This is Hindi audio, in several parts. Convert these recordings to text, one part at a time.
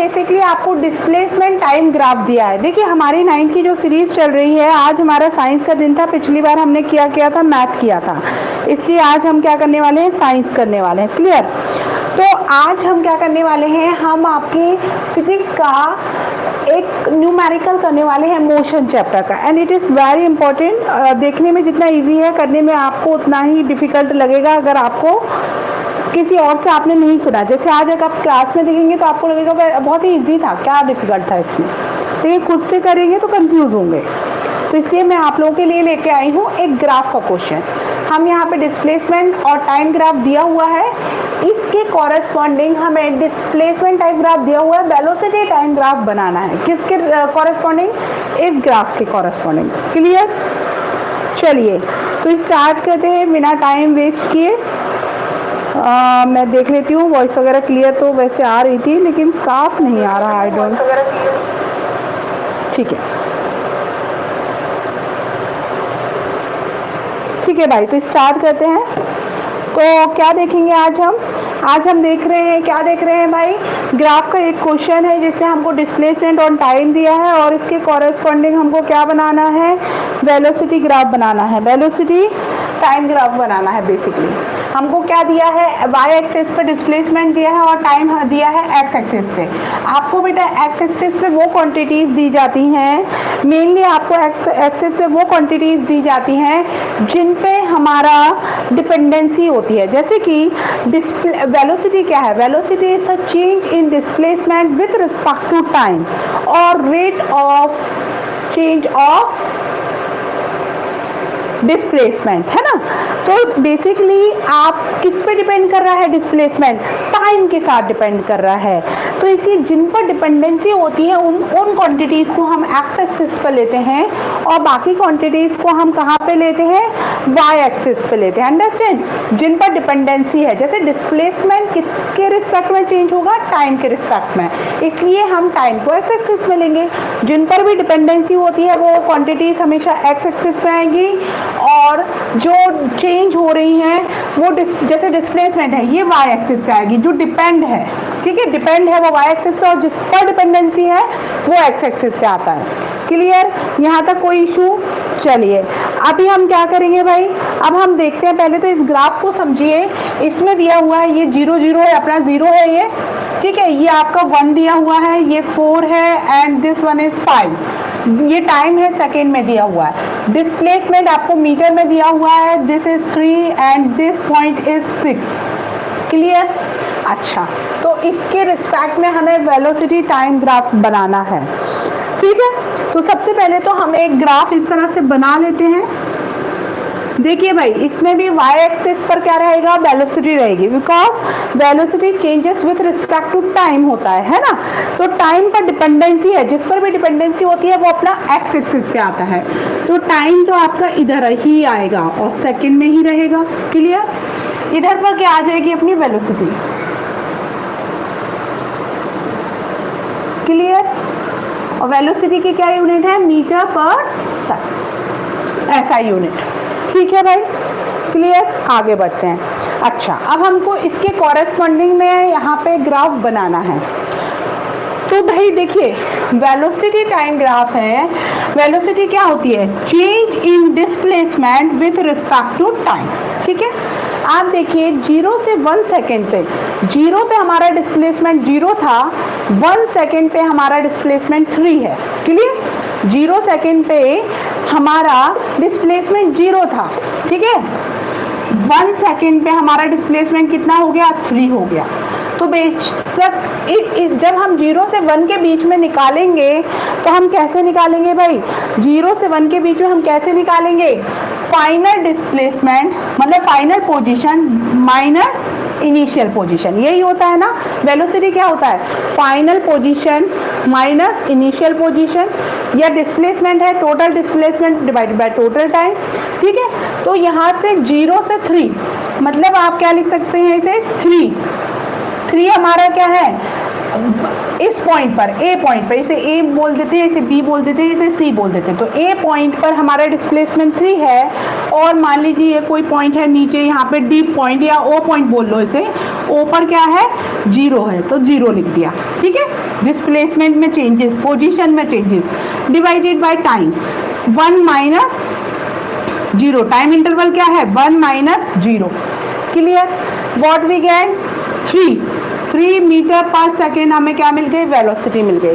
बेसिकली आपको डिस्प्लेसमेंट टाइम ग्राफ दिया है। देखिए हमारी 9th की जो सीरीज चल रही है, आज हमारा साइंस का दिन था, पिछली बार हमने क्या किया था, मैथ किया था, इसलिए आज हम क्या करने वाले हैं, साइंस करने वाले हैं। क्लियर? तो आज हम क्या करने वाले हैं, हम आपकी फिजिक्स का एक न्यूमेरिकल करने वाले हैं मोशन चैप्टर का, and it is very important. देखने में जितना इजी है, करने में आपको उतना ही डिफ़िकल्ट लगेगा अगर आपको किसी और से आपने नहीं सुना। जैसे आज अगर आप क्लास में देखेंगे तो आपको लगेगा बहुत ही इजी था, क्या डिफ़िकल्ट था इसमें, लेकिन खुद से करेंगे तो कंफ्यूज होंगे। तो इसलिए मैं आप लोगों के लिए लेके आई हूँ एक ग्राफ का क्वेश्चन। हम यहाँ पे डिस्प्लेसमेंट और टाइम ग्राफ दिया हुआ है, इसके कॉरेस्पॉन्डिंग हमें डिस्प्लेसमेंट टाइम ग्राफ दिया हुआ है, वेलोसिटी टाइम ग्राफ बनाना है। किसके कॉरेस्पॉन्डिंग? इस ग्राफ के कॉरेस्पॉन्डिंग। क्लियर? चलिए तो स्टार्ट करते हैं बिना टाइम वेस्ट किए। मैं देख लेती हूँ वॉइस वगैरह क्लियर तो वैसे आ रही थी, लेकिन साफ नहीं आ रहा। आई डोंट, ठीक है ठीक है भाई, तो स्टार्ट करते हैं। तो क्या देखेंगे आज हम देख रहे हैं, क्या देख रहे हैं भाई, ग्राफ का एक क्वेश्चन है जिसमें हमको डिस्प्लेसमेंट और टाइम दिया है और इसके कॉरेस्पॉन्डिंग हमको क्या बनाना है, वेलोसिटी ग्राफ बनाना है, वेलोसिटी टाइम ग्राफ बनाना है। बेसिकली हमको क्या दिया है, वाई एक्सिस पे डिस्प्लेसमेंट दिया है और टाइम दिया है एक्स एक्सिस पे। आपको बेटा एक्स एक्सिस पे वो क्वांटिटीज़ दी जाती हैं, मेनली आपको एक्स एक्सिस पे वो क्वांटिटीज़ दी जाती हैं जिन पे हमारा डिपेंडेंसी होती है। जैसे कि वेलोसिटी क्या है, velocity is a change in displacement with respect to time और rate of change of displacement, है ना। तो बेसिकली आप किस पे डिपेंड कर रहा है डिस्प्लेसमेंट, टाइम के साथ डिपेंड कर रहा है। तो इसलिए जिन पर डिपेंडेंसी होती है उन क्वांटिटीज़ को हम एक्स एक्सिस पर लेते हैं और बाकी क्वांटिटीज़ को हम कहाँ पे लेते हैं, वाई एक्सिस पे लेते हैं। अंडरस्टैंड? जिन पर डिपेंडेंसी है, जैसे डिस्प्लेसमेंट किसके रिस्पेक्ट में चेंज होगा, टाइम के रिस्पेक्ट में, इसलिए हम टाइम को एक्स एक्सिस में लेंगे। जिन पर भी डिपेंडेंसी होती है वो क्वांटिटीज़ हमेशा एक्स एक्सिस में आएंगी और जो चेंज हो रही हैं वो जैसे डिस्प्लेसमेंट है ये वाई एक्सिस पे आएगी। जो डिपेंड है, ठीक है, डिपेंड है वो वाई एक्सिस पे और जिस पर डिपेंडेंसी है वो एक्स एक्सिस पे आता है। क्लियर? यहाँ तक कोई इशू? चलिए अभी हम क्या करेंगे भाई, अब हम देखते हैं, पहले तो इस ग्राफ को समझिए। इसमें दिया हुआ है ये 0 0 है, अपना 0 है ये, ठीक है, ये आपका 1 दिया हुआ है, ये 4 है एंड दिस 1 इज 5। ये टाइम है, सेकेंड में दिया हुआ है। डिस्प्लेसमेंट आपको मीटर में दिया हुआ है, this is 3 and this point is 6। Clear? अच्छा, तो इसके रिस्पेक्ट में हमें वेलोसिटी टाइम ग्राफ बनाना है, ठीक है। तो सबसे पहले तो हम एक ग्राफ इस तरह से बना लेते हैं। देखिए भाई, इसमें भी वाई एक्सिस पर क्या रहेगा, वेलोसिटी रहेगी, because velocity changes with respect to time होता है ना। तो टाइम पर डिपेंडेंसी है, जिस पर भी डिपेंडेंसी होती है वो अपना एक्स एक्सिस पे आता है। तो टाइम तो आपका इधर ही आएगा और सेकंड में ही रहेगा। क्लियर? इधर पर क्या आ जाएगी, अपनी वेलोसिटी। क्लियर? और वेलोसिटी की क्या यूनिट है, मीटर पर सेकंड, ऐसा यूनिट। ठीक है भाई, क्लियर? आगे बढ़ते हैं। अच्छा, अब हमको इसके कॉरेस्पॉन्डिंग में यहाँ पे ग्राफ बनाना है। तो भाई देखिए, वेलोसिटी टाइम ग्राफ है। वेलोसिटी क्या होती है, change in displacement with respect to time. ठीक है, आप देखिए 0 से 1 सेकेंड पे, 0 पे हमारा डिस्प्लेसमेंट 0 था, 1 सेकेंड पे हमारा डिस्प्लेसमेंट 3 है। क्लियर? 0 सेकेंड पे हमारा डिस्प्लेसमेंट 0 था, ठीक है, 1 सेकेंड पे हमारा डिस्प्लेसमेंट कितना हो गया, 3 हो गया। तो बेशक जब हम 0 से 1 के बीच में निकालेंगे तो हम कैसे निकालेंगे भाई, 0 से 1 के बीच में हम कैसे निकालेंगे, फाइनल डिस्प्लेसमेंट मतलब final position minus initial position, यही होता है ना। वेलोसिटी क्या होता है, final position minus initial position, या डिस्प्लेसमेंट है total displacement divided by total time. ठीक है, तो यहाँ से 0 से 3 मतलब आप क्या लिख सकते हैं इसे, 3 हमारा क्या है, इस पॉइंट पर, ए पॉइंट पर, इसे ए बोल देते हैं, इसे बी बोल देते हैं, इसे सी बोल देते हैं। तो ए पॉइंट पर हमारा डिस्प्लेसमेंट 3 है, और मान लीजिए ये कोई पॉइंट है नीचे, यहाँ पे डी पॉइंट या ओ पॉइंट बोल लो इसे, ओ पर क्या है 0 है, तो 0 लिख दिया। ठीक है, डिस्प्लेसमेंट में चेंजेस, पोजीशन में changes, divided by time, 1 minus 0, time interval क्या है 1 minus 0। Clear, what we get 3 metre per second, हमें क्या मिल गई, वेलोसिटी मिल गई।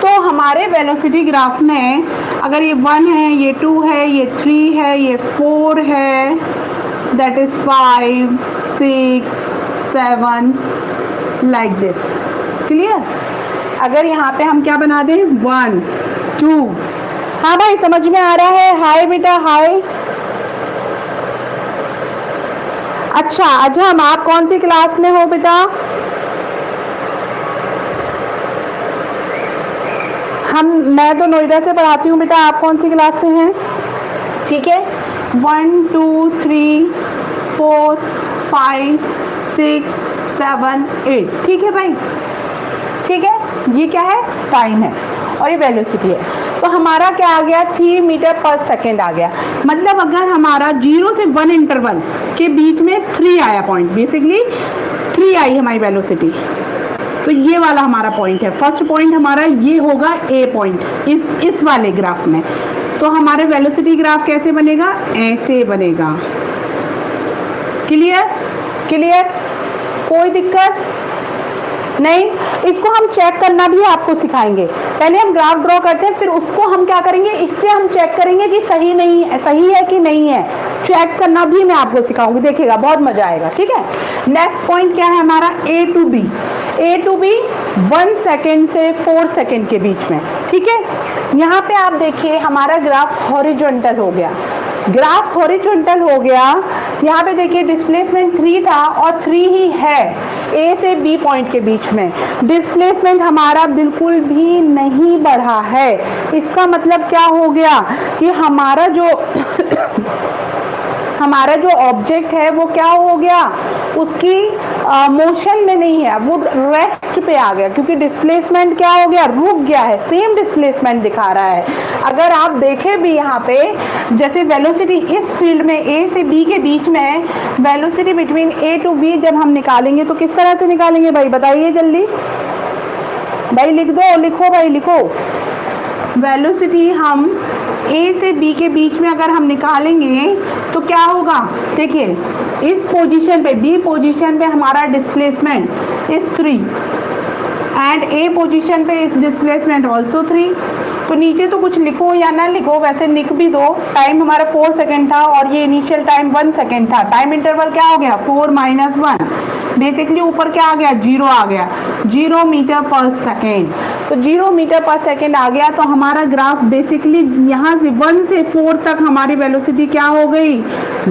तो हमारे वेलोसिटी ग्राफ में अगर ये 1 है, ये 2 है, ये 3 है, ये 4 है, that is 5 6 7 like this. Clear, अगर यहाँ पे हम क्या बना दें 1 2, हाँ भाई समझ में आ रहा है, हाय बेटा हाय। अच्छा अजहम, आप कौन सी क्लास में हो बेटा? मैं तो नोएडा से पढ़ाती हूँ बेटा, आप कौन सी क्लास से हैं? ठीक है, 1 2 3 4 5 6 7 8, ठीक है भाई, ठीक है। ये क्या है, टाइम है, और ये वेलोसिटी है। तो हमारा क्या आ गया, 3 मीटर पर सेकेंड आ गया। मतलब अगर हमारा 0 से 1 इंटरवल के बीच में 3 आया पॉइंट, बेसिकली 3 आई हमारी वेलोसिटी, तो ये वाला हमारा पॉइंट है। फर्स्ट पॉइंट हमारा ये होगा ए पॉइंट, इस वाले ग्राफ में। तो हमारे वेलोसिटी ग्राफ कैसे बनेगा, ऐसे बनेगा। क्लियर, क्लियर, कोई दिक्कत नहीं। इसको हम चेक करना भी आपको सिखाएंगे। पहले हम ग्राफ ड्रॉ करते हैं, फिर उसको हम क्या करेंगे, इससे हम चेक करेंगे कि सही नहीं है, सही है कि नहीं है। चेक करना भी मैं आपको सिखाऊंगी, देखिएगा बहुत मजा आएगा। ठीक है, नेक्स्ट पॉइंट क्या है हमारा, A to B. A to B 1 second से 4 सेकेंड के बीच में। ठीक है, यहाँ पे आप देखिए हमारा ग्राफ हॉरिजॉन्टल हो गया, ग्राफ हॉरिजॉन्टल हो गया। यहाँ पे देखिए डिस्प्लेसमेंट 3 था और 3 ही है ए से बी पॉइंट के बीच में। डिस्प्लेसमेंट हमारा बिल्कुल भी नहीं बढ़ा है। इसका मतलब क्या हो गया कि हमारा जो ऑब्जेक्ट है वो क्या हो गया, उसकी मोशन में नहीं है, वो रेस्ट पे आ गया, क्योंकि डिस्प्लेसमेंट क्या हो गया, रुक गया है। सेम डिस्प्लेसमेंट दिखा रहा है। अगर आप देखें भी यहाँ पे, जैसे वेलोसिटी इस फील्ड में ए से बी के बीच में, velocity between A to B जब हम निकालेंगे तो किस तरह से निकालेंगे भाई, बताइए जल्दी भाई, लिख दो, लिखो भाई लिखो। वेलोसिटी हम ए से बी के बीच में अगर हम निकालेंगे तो क्या होगा, देखिए इस पोजीशन पे, बी पोजीशन पे हमारा डिस्प्लेसमेंट इस 3 एंड ए पोजीशन पे इस डिस्प्लेसमेंट ऑल्सो 3। तो नीचे तो कुछ लिखो या ना लिखो, वैसे लिख भी दो। टाइम हमारा 4 सेकेंड था और ये इनिशियल टाइम 1 सेकेंड था। टाइम इंटरवल क्या हो गया, 4 - 1, बेसिकली ऊपर क्या आ गया, 0 आ गया, 0 मीटर पर सेकेंड। तो 0 मीटर पर सेकेंड आ गया। तो हमारा ग्राफ बेसिकली यहाँ से 1 से 4 तक हमारी वेलोसिटी क्या हो गई,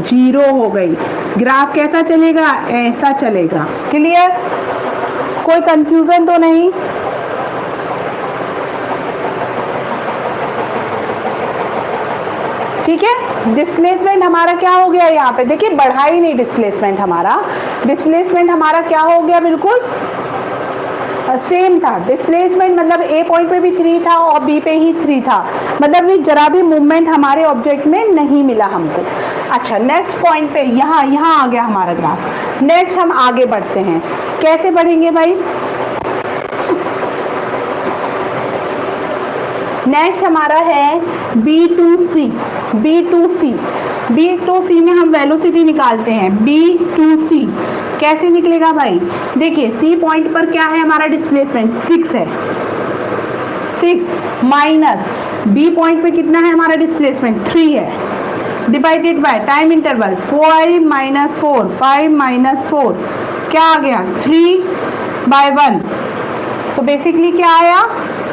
0 हो गई। ग्राफ कैसा चलेगा, ऐसा चलेगा। क्लियर, कोई कंफ्यूजन तो नहीं? ठीक है, डिस्प्लेसमेंट हमारा क्या हो गया, यहाँ पे देखिए बढ़ा ही नहीं डिस्प्लेसमेंट हमारा। डिस्प्लेसमेंट हमारा क्या हो गया, बिल्कुल सेम था। डिस्प्लेसमेंट मतलब ए पॉइंट पे भी 3 था और बी पे ही 3 था, मतलब ये जरा भी मूवमेंट हमारे ऑब्जेक्ट में नहीं मिला हमको। अच्छा, नेक्स्ट पॉइंट पे यहाँ आ गया हमारा ग्राफ। नेक्स्ट हम आगे बढ़ते हैं। कैसे बढ़ेंगे भाई, नेक्स्ट हमारा है B2C। B2C में हम वेलोसिटी निकालते हैं। B2C कैसे निकलेगा भाई, देखिए C पॉइंट पर क्या है हमारा डिस्प्लेसमेंट, 6 है, 6 माइनस B पॉइंट पे कितना है हमारा डिस्प्लेसमेंट, 3 है, डिवाइडेड बाय टाइम इंटरवल 5 - 4, 5 - 4 क्या आ गया, 3/1। तो बेसिकली क्या आया,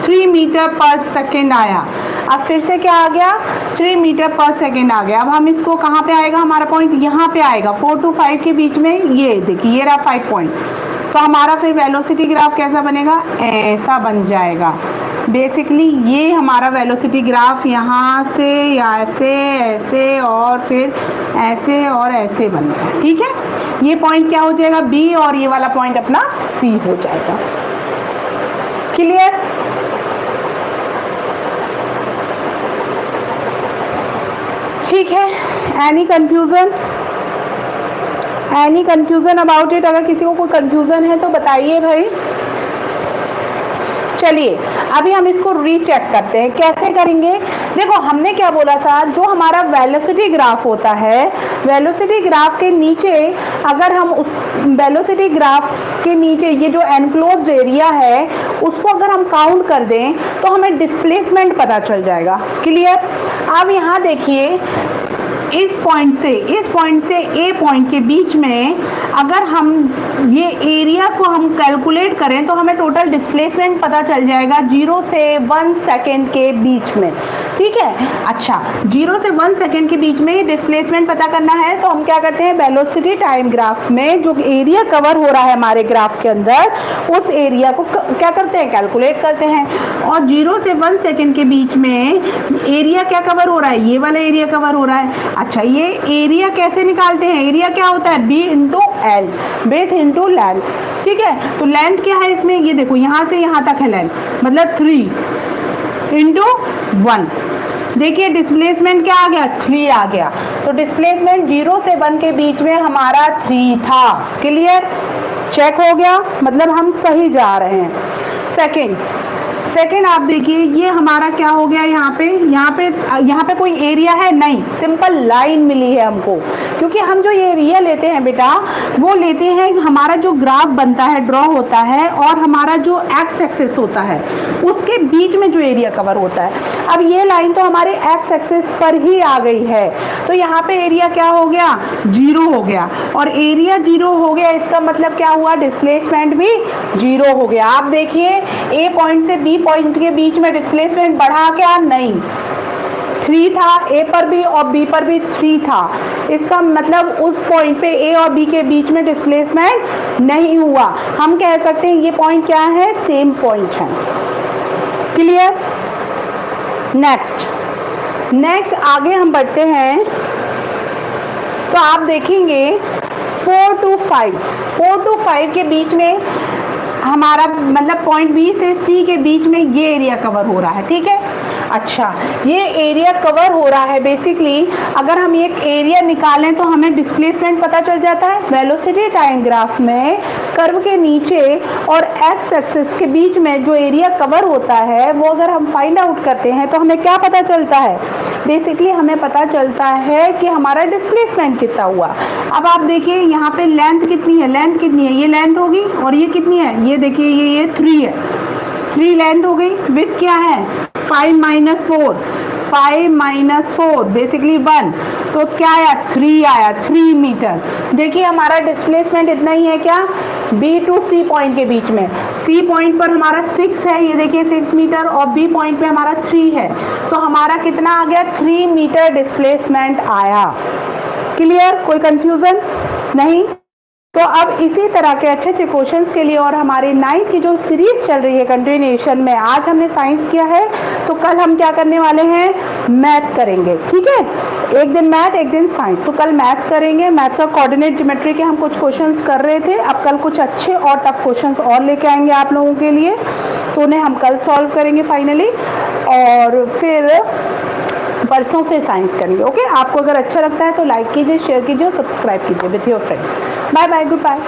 3 मीटर पर सेकेंड आया। अब फिर से क्या आ गया, 3 मीटर पर सेकेंड आ गया। अब हम इसको कहाँ पे आएगा हमारा पॉइंट, यहाँ पे आएगा 4 to 5 के बीच में। ये देखिए ये रहा 5 पॉइंट। तो हमारा फिर वेलोसिटी ग्राफ कैसा बनेगा, ऐसा बन जाएगा। बेसिकली ये हमारा वेलोसिटी ग्राफ यहाँ से ऐसे, ऐसे और फिर ऐसे और ऐसे बनेगा। ठीक है, ये पॉइंट क्या हो जाएगा, बी, और ये वाला पॉइंट अपना सी हो जाएगा। ठीक है, एनी कंफ्यूजन अबाउट इट? अगर किसी को कोई कंफ्यूजन है तो बताइए भाई। चलिए अभी हम इसको रीचेक करते हैं, कैसे करेंगे। देखो हमने क्या बोला था, जो हमारा वेलोसिटी ग्राफ होता है, वेलोसिटी ग्राफ के नीचे अगर हम उस वेलोसिटी ग्राफ के नीचे ये जो एनक्लोज्ड एरिया है उसको अगर हम काउंट कर दें तो हमें डिस्प्लेसमेंट पता चल जाएगा। क्लियर? अब यहाँ देखिए, इस पॉइंट से ए पॉइंट के बीच में अगर हम ये एरिया को हम कैलकुलेट करें तो हमें टोटल डिस्प्लेसमेंट पता चल जाएगा 0 से 1 सेकेंड के बीच में। ठीक है, अच्छा 0 से 1 सेकेंड के बीच में डिस्प्लेसमेंट पता करना है तो हम क्या करते हैं, वेलोसिटी टाइम ग्राफ में जो एरिया कवर हो रहा है हमारे ग्राफ के अंदर, उस एरिया को क्या करते हैं, कैलकुलेट करते हैं। और 0 से 1 सेकेंड के बीच में एरिया क्या कवर हो रहा है, ये वाला एरिया कवर हो रहा है। अच्छा ये एरिया कैसे निकालते हैं, एरिया क्या होता है, B into L, breadth into length. ठीक है, तो लेंथ क्या है इसमें, ये देखो यहाँ से यहाँ तक है लेंथ, मतलब 3 इंटू 1। देखिए डिस्प्लेसमेंट क्या आ गया, 3 आ गया। तो डिस्प्लेसमेंट 0 से 1 के बीच में हमारा 3 था। क्लियर? चेक हो गया, मतलब हम सही जा रहे हैं। सेकेंड आप देखिए, ये हमारा क्या हो गया, यहाँ पे कोई एरिया है नहीं, सिंपल लाइन मिली है हमको। क्योंकि हम जो ये एरिया लेते हैं बेटा, वो लेते हैं हमारा जो ग्राफ बनता है, ड्रॉ होता है, और हमारा जो एक्स एक्सिस होता है उसके बीच में जो एरिया कवर होता है। अब ये लाइन तो हमारे एक्स एक्सिस पर ही आ गई है, तो यहाँ पे एरिया क्या हो गया, 0 हो गया। और एरिया 0 हो गया, इसका मतलब क्या हुआ, डिस्प्लेसमेंट भी 0 हो गया। आप देखिए ए पॉइंट से बी पॉइंट के बीच में डिस्प्लेसमेंट बढ़ा क्या, नहीं, 3 था, ए पर भी और बी पर भी 3 था। इसका मतलब उस पॉइंट पे ए और बी के बीच में डिस्प्लेसमेंट नहीं हुआ। हम कह सकते हैं ये पॉइंट क्या है, सेम पॉइंट है। क्लियर? नेक्स्ट आगे हम बढ़ते हैं, तो आप देखेंगे 4 to 5 के बीच में हमारा मतलब पॉइंट बी से सी के बीच में ये एरिया कवर हो रहा है। ठीक है, अच्छा ये एरिया कवर हो रहा है। बेसिकली अगर हम एक एरिया निकालें तो हमें डिस्प्लेसमेंट पता चल जाता है। वेलोसिटी टाइम ग्राफ में कर्व के नीचे और एक्स एक्सिस के बीच में जो एरिया कवर होता है वो अगर हम फाइंड आउट करते हैं तो हमें क्या पता चलता है, बेसिकली हमें पता चलता है कि हमारा डिस्प्लेसमेंट कितना हुआ। अब आप देखिए यहाँ पे लेंथ कितनी है, ये लेंथ होगी, और ये कितनी है, ये देखिए ये 3 है, 3 लेंथ हो गई। विड्थ क्या है, 5 माइनस 4 बेसिकली 1, तो क्या आया, 3 आया, 3 मीटर। देखिए हमारा डिस्प्लेसमेंट इतना ही है क्या, बी टू सी पॉइंट के बीच में। सी पॉइंट पर हमारा 6 है, ये देखिए 6 मीटर, और बी पॉइंट पे हमारा 3 है, तो हमारा कितना आ गया, 3 मीटर डिस्प्लेसमेंट आया। क्लियर? कोई कंफ्यूजन नहीं? तो अब इसी तरह के अच्छे अच्छे क्वेश्चंस के लिए और हमारे 9th की जो सीरीज चल रही है कंटिन्यूएशन में, आज हमने साइंस किया है, तो कल हम क्या करने वाले हैं, मैथ करेंगे। ठीक है, एक दिन मैथ एक दिन साइंस, तो कल मैथ करेंगे। मैथ का कोऑर्डिनेट ज्योमेट्री के हम कुछ क्वेश्चंस कर रहे थे, अब कल कुछ अच्छे और टफ क्वेश्चंस और लेके आएंगे आप लोगों के लिए, तो उन्हें हम कल सॉल्व करेंगे फाइनली, और फिर परसों से साइंस करेंगे। ओके, आपको अगर अच्छा लगता है तो लाइक कीजिए, शेयर कीजिए और सब्सक्राइब कीजिए with your friends. Bye bye, good bye.